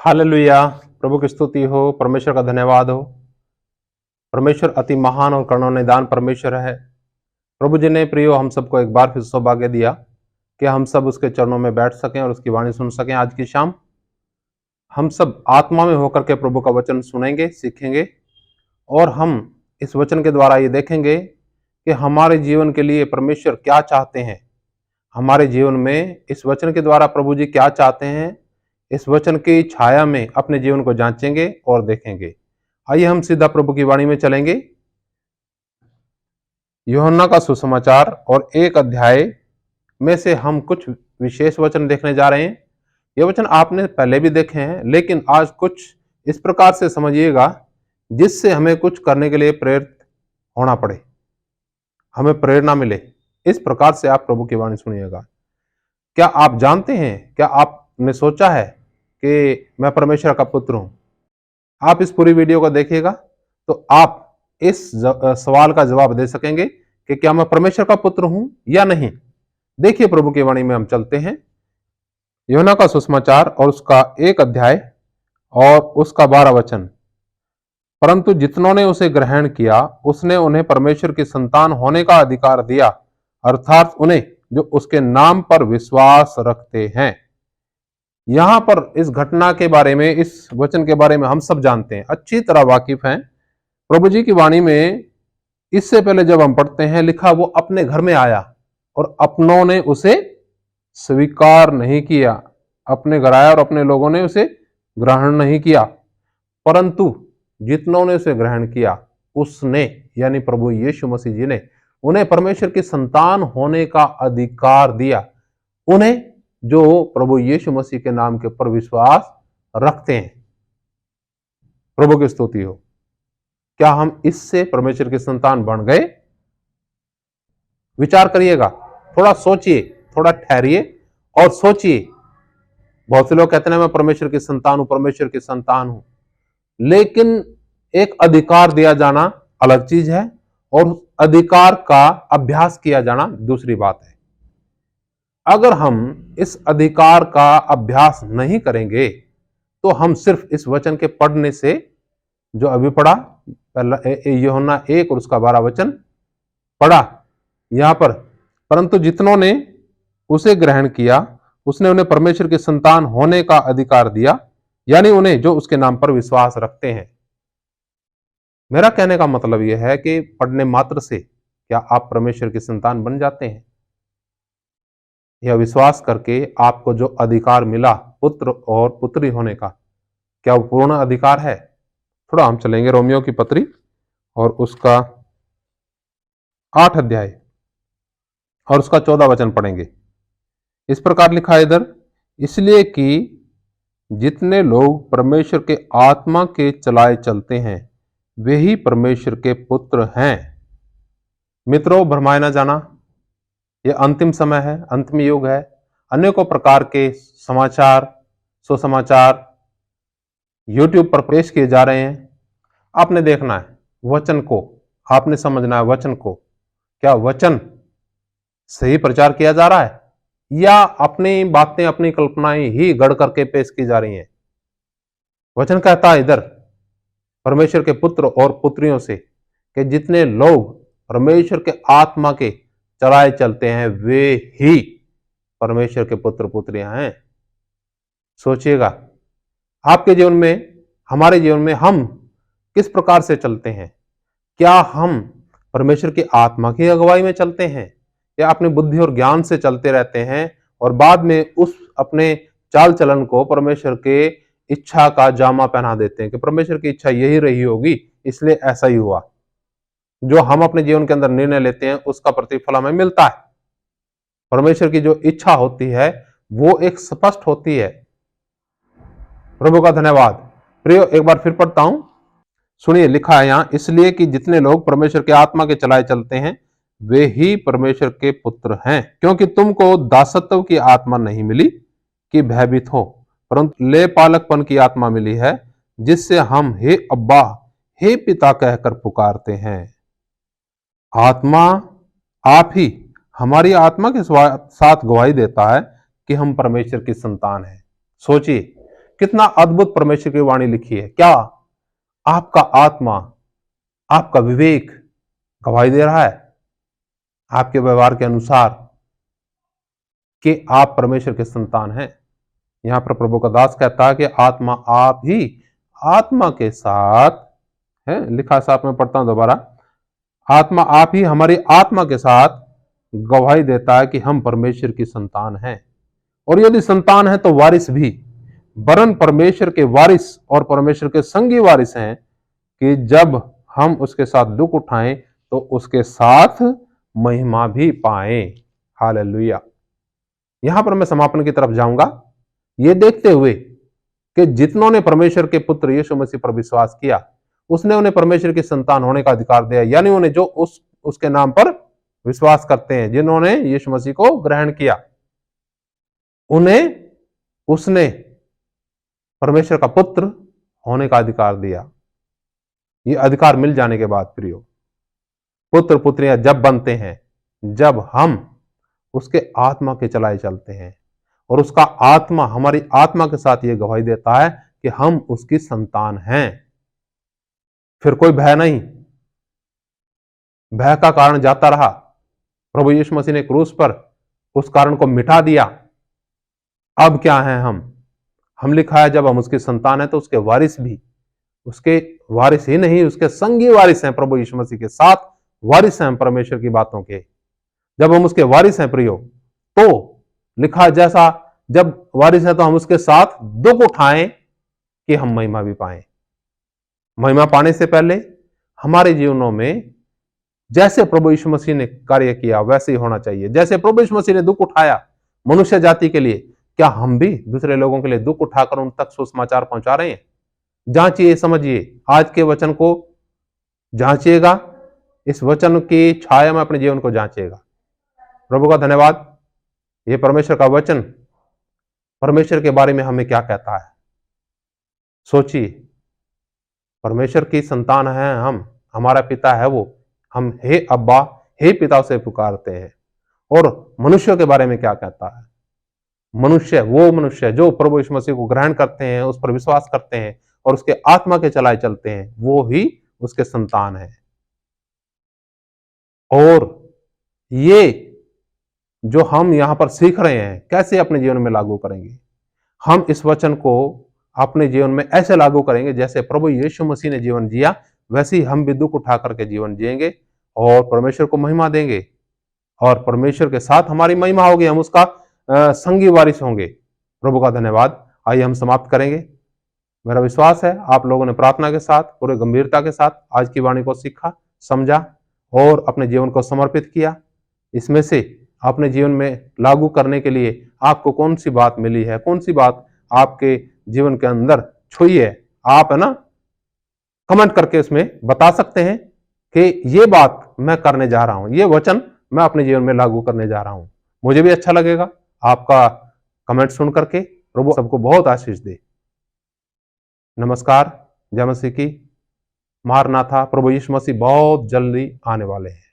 Hallelujah. प्रभु की स्तुति हो, परमेश्वर का धन्यवाद हो। परमेश्वर अति महान और करुणानिधान परमेश्वर है। प्रभु जी ने प्रियो हम सबको एक बार फिर सौभाग्य दिया कि हम सब उसके चरणों में बैठ सकें और उसकी वाणी सुन सकें। आज की शाम हम सब आत्मा में होकर के प्रभु का वचन सुनेंगे, सीखेंगे और हम इस वचन के द्वारा ये देखेंगे कि हमारे जीवन के लिए परमेश्वर क्या चाहते हैं। हमारे जीवन में इस वचन के द्वारा प्रभु जी क्या चाहते हैं, इस वचन की छाया में अपने जीवन को जांचेंगे और देखेंगे। आइए हम सीधा प्रभु की वाणी में चलेंगे। यूहन्ना का सुसमाचार और 1 अध्याय में से हम कुछ विशेष वचन देखने जा रहे हैं। ये वचन आपने पहले भी देखे हैं, लेकिन आज कुछ इस प्रकार से समझिएगा जिससे हमें कुछ करने के लिए प्रेरित होना पड़े, हमें प्रेरणा मिले। इस प्रकार से आप प्रभु की वाणी सुनिएगा। क्या आप जानते हैं, क्या आपने सोचा है कि मैं परमेश्वर का पुत्र हूं? आप इस पूरी वीडियो को देखिएगा तो आप इस सवाल का जवाब दे सकेंगे कि क्या मैं परमेश्वर का पुत्र हूं या नहीं। देखिए प्रभु की वाणी में हम चलते हैं। यूहन्ना का सुसमाचार और उसका 1 अध्याय और उसका 12 वचन। परंतु जितनों ने उसे ग्रहण किया उसने उन्हें परमेश्वर की संतान होने का अधिकार दिया, अर्थात उन्हें जो उसके नाम पर विश्वास रखते हैं। यहां पर इस घटना के बारे में, इस वचन के बारे में हम सब जानते हैं, अच्छी तरह वाकिफ हैं। प्रभु जी की वाणी में इससे पहले जब हम पढ़ते हैं, लिखा वो अपने घर में आया और अपनों ने उसे स्वीकार नहीं किया। अपने घर आया और अपने लोगों ने उसे ग्रहण नहीं किया, परंतु जितनों ने उसे ग्रहण किया उसने, यानी प्रभु यीशु मसीह जी ने, उन्हें परमेश्वर की संतान होने का अधिकार दिया। उन्हें जो प्रभु यीशु मसीह के नाम के ऊपर विश्वास रखते हैं। प्रभु की स्तुति हो। क्या हम इससे परमेश्वर की संतान बन गए? विचार करिएगा, थोड़ा सोचिए, थोड़ा ठहरिए और सोचिए। बहुत से लोग कहते हैं मैं परमेश्वर की संतान हूं, परमेश्वर की संतान हूं, लेकिन एक अधिकार दिया जाना अलग चीज है और अधिकार का अभ्यास किया जाना दूसरी बात है। अगर हम इस अधिकार का अभ्यास नहीं करेंगे तो हम सिर्फ इस वचन के पढ़ने से, जो अभी पढ़ा पहला यूहन्ना 1 और उसका 12 वचन पढ़ा यहां पर, परंतु जितनों ने उसे ग्रहण किया उसने उन्हें परमेश्वर की संतान होने का अधिकार दिया, यानी उन्हें जो उसके नाम पर विश्वास रखते हैं। मेरा कहने का मतलब यह है कि पढ़ने मात्र से क्या आप परमेश्वर की संतान बन जाते हैं? यह विश्वास करके आपको जो अधिकार मिला पुत्र और पुत्री होने का, क्या वो पूर्ण अधिकार है? थोड़ा हम चलेंगे रोमियो की पत्री और उसका 8 अध्याय और उसका 14 वचन पढ़ेंगे। इस प्रकार लिखा है इधर, इसलिए कि जितने लोग परमेश्वर के आत्मा के चलाए चलते हैं वे ही परमेश्वर के पुत्र हैं। मित्रों, भरमाए ना जाना, यह अंतिम समय है, अंतिम युग है। अनेकों प्रकार के समाचार, सुसमाचार यूट्यूब पर पेश किए जा रहे हैं। आपने देखना है वचन को, आपने समझना है वचन को। क्या वचन सही प्रचार किया जा रहा है या अपनी बातें, अपनी कल्पनाएं ही गढ़ करके पेश की जा रही हैं? वचन कहता है इधर परमेश्वर के पुत्र और पुत्रियों से कि जितने लोग परमेश्वर के आत्मा के चलाए चलते हैं वे ही परमेश्वर के पुत्र पुत्रियां हैं। सोचिएगा, आपके जीवन में, हमारे जीवन में हम किस प्रकार से चलते हैं? क्या हम परमेश्वर की आत्मा की अगुवाई में चलते हैं या अपनी बुद्धि और ज्ञान से चलते रहते हैं और बाद में उस अपने चाल चलन को परमेश्वर के इच्छा का जामा पहना देते हैं कि परमेश्वर की इच्छा यही रही होगी इसलिए ऐसा ही हुआ? जो हम अपने जीवन के अंदर निर्णय लेते हैं उसका प्रतिफल हमें मिलता है। परमेश्वर की जो इच्छा होती है वो एक स्पष्ट होती है। प्रभु का धन्यवाद। प्रियो, एक बार फिर पढ़ता हूं, सुनिए। लिखा है यहां, इसलिए कि जितने लोग परमेश्वर के आत्मा के चलाए चलते हैं वे ही परमेश्वर के पुत्र हैं। क्योंकि तुमको दासत्व की आत्मा नहीं मिली कि भयभीत हो, परंतु ले पालकपन की आत्मा मिली है, जिससे हम हे अब्बा, हे पिता कहकर पुकारते हैं। आत्मा, आप ही हमारी आत्मा के साथ गवाही देता है कि हम परमेश्वर की संतान हैं। सोचिए, कितना अद्भुत परमेश्वर की वाणी लिखी है। क्या आपका आत्मा, आपका विवेक गवाही दे रहा है आपके व्यवहार के अनुसार कि आप परमेश्वर के संतान हैं? यहां पर प्रभु का दास कहता है कि आत्मा आप ही आत्मा के साथ है, लिखा साफ में पढ़ता हूं दोबारा, आत्मा आप ही हमारी आत्मा के साथ गवाही देता है कि हम परमेश्वर की संतान हैं, और यदि संतान है तो वारिस भी, वरन परमेश्वर के वारिस और परमेश्वर के संगी वारिस हैं, कि जब हम उसके साथ दुख उठाएं तो उसके साथ महिमा भी पाएं। हालेलुया। यहां पर मैं समापन की तरफ जाऊंगा, ये देखते हुए कि जितनों ने परमेश्वर के पुत्र यीशु मसीह पर विश्वास किया, उसने उन्हें परमेश्वर की संतान होने का अधिकार दिया, यानी उन्हें जो उसके नाम पर विश्वास करते हैं, जिन्होंने यीशु मसीह को ग्रहण किया, उन्हें उसने परमेश्वर का पुत्र होने का अधिकार दिया। ये अधिकार मिल जाने के बाद प्रियो, पुत्र पुत्रियां जब बनते हैं, जब हम उसके आत्मा के चलाए चलते हैं, और उसका आत्मा हमारी आत्मा के साथ ये गवाही देता है कि हम उसकी संतान हैं, फिर कोई भय नहीं। भय का कारण जाता रहा, प्रभु यीशु मसीह ने क्रूस पर उस कारण को मिटा दिया। अब क्या है हम लिखा है जब हम उसकी संतान है तो उसके वारिस भी, उसके वारिस ही नहीं, उसके संगी वारिस हैं, प्रभु यीशु मसीह के साथ वारिस हैं परमेश्वर की बातों के। जब हम उसके वारिस हैं प्रियो, तो लिखा जैसा जब वारिस है तो हम उसके साथ दुख उठाएं कि हम महिमा भी पाएं। महिमा पाने से पहले हमारे जीवनों में जैसे प्रभु यीशु मसीह ने कार्य किया वैसे ही होना चाहिए। जैसे प्रभु यीशु मसीह ने दुख उठाया मनुष्य जाति के लिए, क्या हम भी दूसरे लोगों के लिए दुख उठाकर उन तक सुसमाचार पहुंचा रहे हैं? जांचिए, समझिए, आज के वचन को जांचिएगा, इस वचन की छाया में अपने जीवन को जांचिएगा। प्रभु का धन्यवाद। यह परमेश्वर का वचन परमेश्वर के बारे में हमें क्या कहता है, सोचिए। परमेश्वर की संतान है हम, हमारा पिता है वो, हम हे अब्बा, हे पिता से पुकारते हैं। और मनुष्यों के बारे में क्या कहता है? मनुष्य वो मनुष्य जो प्रभु यीशु मसीह को ग्रहण करते हैं, उस पर विश्वास करते हैं और उसके आत्मा के चलाए चलते हैं, वो ही उसके संतान है। और ये जो हम यहां पर सीख रहे हैं, कैसे अपने जीवन में लागू करेंगे? हम इस वचन को अपने जीवन में ऐसे लागू करेंगे जैसे प्रभु यीशु मसीह ने जीवन जिया, वैसे ही हम भी दुख उठा करके जीवन जिएंगे और परमेश्वर को महिमा देंगे, और परमेश्वर के साथ हमारी महिमा होगी, हम उसका संगी वारिस होंगे। प्रभु का धन्यवाद। आइए हम समाप्त करेंगे। मेरा विश्वास है आप लोगों ने प्रार्थना के साथ, पूरे गंभीरता के साथ आज की वाणी को सीखा, समझा और अपने जीवन को समर्पित किया। इसमें से अपने जीवन में लागू करने के लिए आपको कौन सी बात मिली है, कौन सी बात आपके जीवन के अंदर छुई है, आप है ना कमेंट करके उसमें बता सकते हैं कि ये बात मैं करने जा रहा हूं, ये वचन मैं अपने जीवन में लागू करने जा रहा हूं। मुझे भी अच्छा लगेगा आपका कमेंट सुन करके। प्रभु सबको बहुत आशीष दे। नमस्कार। जय मसीह की। मारनाथा। प्रभु यीशु मसीह बहुत जल्दी आने वाले हैं।